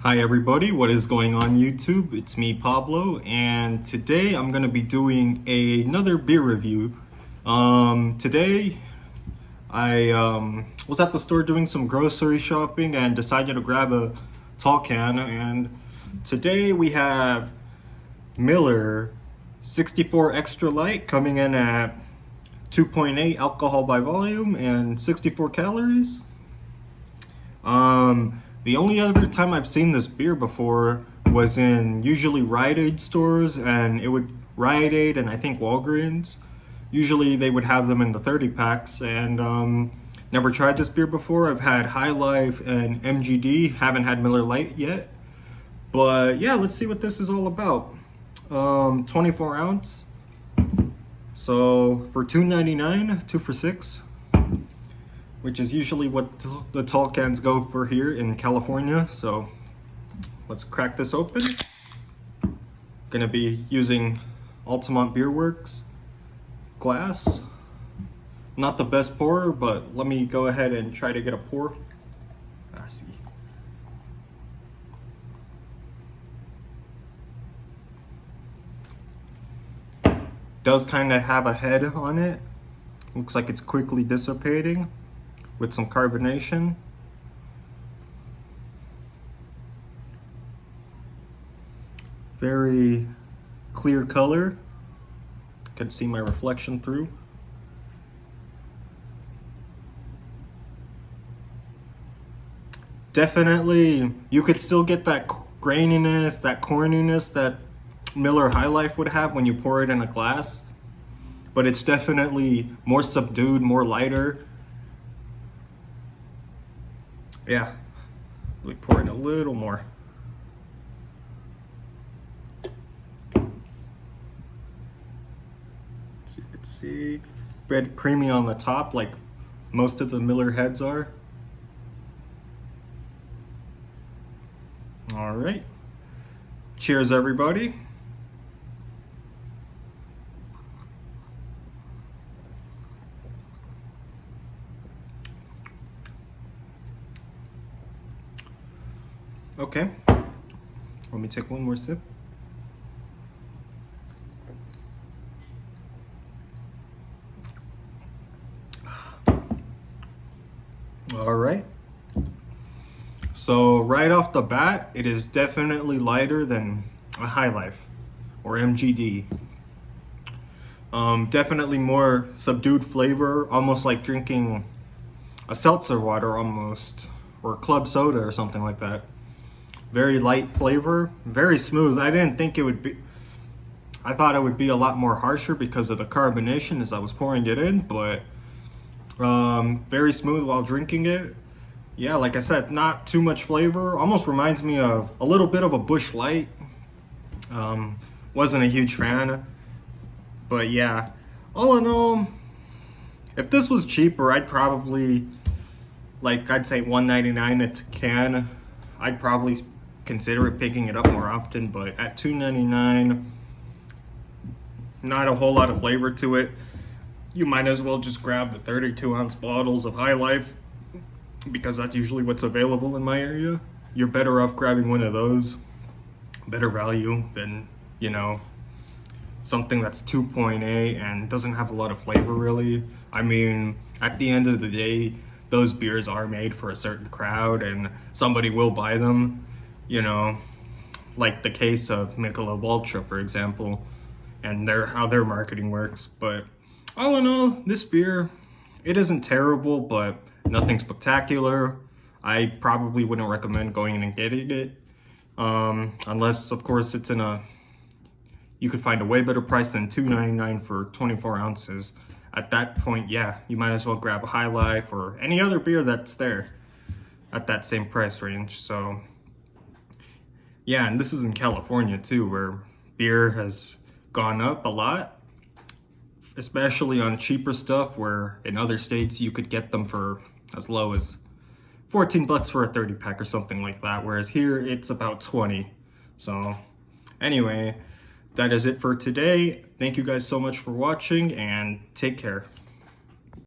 Hi everybody, what is going on YouTube? It's me, Pablo, and today I'm going to be doing another beer review. Today I was at the store doing some grocery shopping and decided to grab a tall can, and today we have Miller 64 Extra Light coming in at 2.8 alcohol by volume and 64 calories. The only other time I've seen this beer before was in usually Rite Aid stores, and it would Rite Aid and I think Walgreens. Usually they would have them in the 30 packs, and never tried this beer before. I've had High Life and MGD, haven't had Miller Lite yet. But yeah, let's see what this is all about. 24 ounce. So for $2.99, 2 for $6. Which is usually what the tall cans go for here in California. So let's crack this open. Gonna be using Altamont Beer Works glass. Not the best pourer, but let me go ahead and try to get a pour. See. Does kind of have a head on it. Looks like it's quickly dissipating with some carbonation. Very clear color. Can see my reflection through. Definitely, you could still get that graininess, that corniness that Miller High Life would have when you pour it in a glass. But it's definitely more subdued, more lighter. Yeah, let me pour in a little more. So you can see red creamy on the top like most of the Miller heads are. All right, cheers everybody. Okay, let me take one more sip. All right. So right off the bat, it is definitely lighter than a High Life or MGD. Definitely more subdued flavor, almost like drinking a seltzer water almost, or club soda or something like that. Very light flavor, very smooth. I didn't think it would be, I thought it would be a lot more harsher because of the carbonation as I was pouring it in, but very smooth while drinking it. Yeah, like I said, not too much flavor. Almost reminds me of a little bit of a Busch Light. Wasn't a huge fan, but yeah, all in all, if this was cheaper, I'd probably, I'd say $1.99 a can. I'd probably consider picking it up more often, but at $2.99, not a whole lot of flavor to it. You might as well just grab the 32-ounce bottles of High Life because that's usually what's available in my area. You're better off grabbing one of those. Better value than, you know, something that's 2.8 and doesn't have a lot of flavor really. I mean, at the end of the day, those beers are made for a certain crowd and somebody will buy them, you know, like the case of Michelob Ultra, for example, and how their marketing works. But all in all, this beer, it isn't terrible, but nothing spectacular. I probably wouldn't recommend going in and getting it, unless, of course, it's in a, you could find a way better price than $2.99 for 24 ounces. At that point, yeah, you might as well grab a High Life or any other beer that's there at that same price range. So yeah, and this is in California too, where beer has gone up a lot, especially on cheaper stuff, where in other states you could get them for as low as 14 bucks for a 30 pack or something like that, whereas here it's about 20. So anyway, that is it for today. Thank you guys so much for watching, and take care.